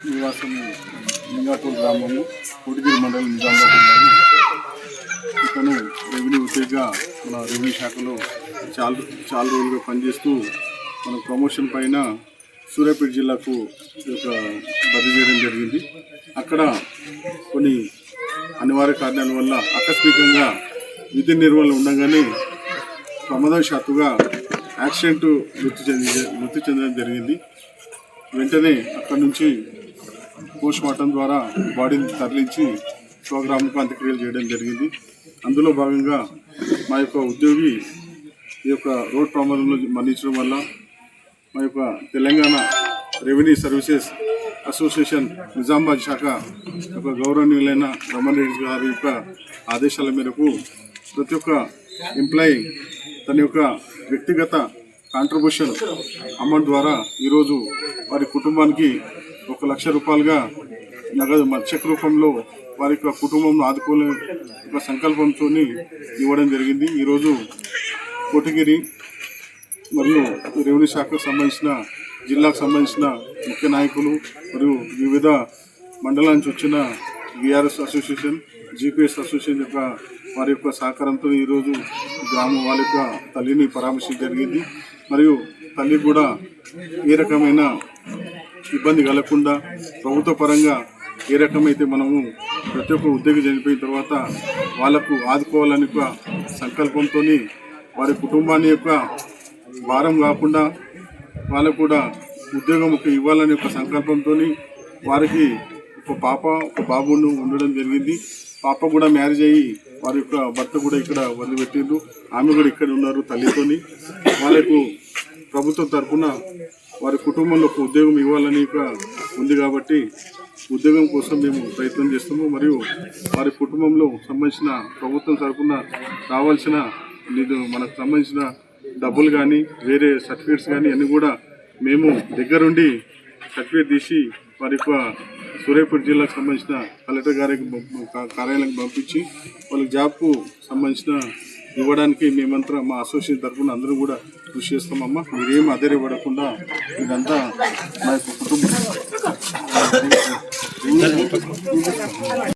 నివాసం లింగాపూర్ గ్రామము కోటిగిరి మండలం నిజామాబాద్ జిల్లాలో ఇతను రెవెన్యూ ఉద్యోగిగా మన రెవెన్యూ శాఖలో చాలా రోజులుగా పనిచేస్తూ మన ప్రమోషన్ పైన సూర్యాపేట జిల్లాకు బదిలీ చేయడం జరిగింది. అక్కడ కొన్ని అనివార్య కారణాల వల్ల ఆకస్మికంగా విధి నిర్వహణ ఉండగానే ప్రమాదవశాత్తుగా యాక్సిడెంట్ మృతి చెందడం జరిగింది. వెంటనే అక్కడి నుంచి పోస్ట్ మార్టం ద్వారా బాడీని తరలించి స్వగ్రామంకు అంత్యక్రియలు చేయడం జరిగింది. అందులో భాగంగా మా యొక్క ఉద్యోగి ఈ యొక్క రోడ్ ప్రమాదంలో మరణించడం వల్ల మా యొక్క Telangana revenue services association Nizamabad శాఖ యొక్క గౌరవనీయులైన రమణ రెడ్డి గారి యొక్క ఆదేశాల మేరకు ప్రతి ఒక్క ఎంప్లాయీ తన యొక్క వ్యక్తిగత కాంట్రిబ్యూషన్ అమౌంట్ ద్వారా ఈరోజు వారి కుటుంబానికి 1,00,000 రూపాయలుగా నగదు చెక్ రూపంలో వారి యొక్క కుటుంబంను ఆదుకోలే ఒక సంకల్పంతో ఇవ్వడం జరిగింది. ఈరోజు కోటగిరి మరియు రెవెన్యూ శాఖకు సంబంధించిన జిల్లాకు సంబంధించిన ముఖ్య నాయకులు మరియు వివిధ మండలాల నుంచి వచ్చిన విఆర్ఎస్ అసోసియేషన్, జీపీఎస్ అసోసియేషన్ యొక్క వారి యొక్క సహకారంతో ఈరోజు గ్రామం వాళ్ళ యొక్క తల్లిని పరామర్శించడం జరిగింది. మరియు తల్లి కూడా ఏ రకమైన ఇబ్బంది కలగకుండా ప్రభుత్వ పరంగా ఏ రకమైతే మనము ప్రతి ఒక్క ఉద్యోగి చనిపోయిన తర్వాత వాళ్లకు ఆదుకోవాలని ఒక సంకల్పంతో వారి కుటుంబాన్ని యొక్క భారం కాకుండా వాళ్ళకు కూడా ఉద్యోగం ఇవ్వాలని ఒక సంకల్పంతో వారికి ఒక పాప ఒక బాబును ఉండడం జరిగింది. పాప కూడా మ్యారేజ్ అయ్యి వారి యొక్క భర్త కూడా ఇక్కడ వదిలిపెట్టిండ్రు. ఆమె కూడా ఇక్కడ ఉన్నారు తల్లితోని. వాళ్ళకు ప్రభుత్వం తరఫున వారి కుటుంబంలో ఒక ఉద్యోగం ఇవ్వాలని ఉంది కాబట్టి ఉద్యోగం కోసం మేము ప్రయత్నం చేస్తాము. మరియు వారి కుటుంబంలో సంబంధించిన ప్రభుత్వం తరఫున రావాల్సిన మనకు సంబంధించిన డబ్బులు కానీ వేరే సర్టిఫికేట్స్ కానీ అన్నీ కూడా మేము దగ్గరుండి సర్టిఫికేట్ తీసి వారి యొక్క సూర్యాపేట జిల్లాకు సంబంధించిన కలెక్టర్ గారికి కార్యాలయానికి పంపించి వాళ్ళకి జాబ్కు సంబంధించిన ఇవ్వడానికి మేమంతా మా అసోసియేషన్ తరఫున అందరూ కూడా కృషి చేస్తామమ్మా. మీరేం అధైర్యపడకుండా ఇదంతా మా యొక్క కుటుంబం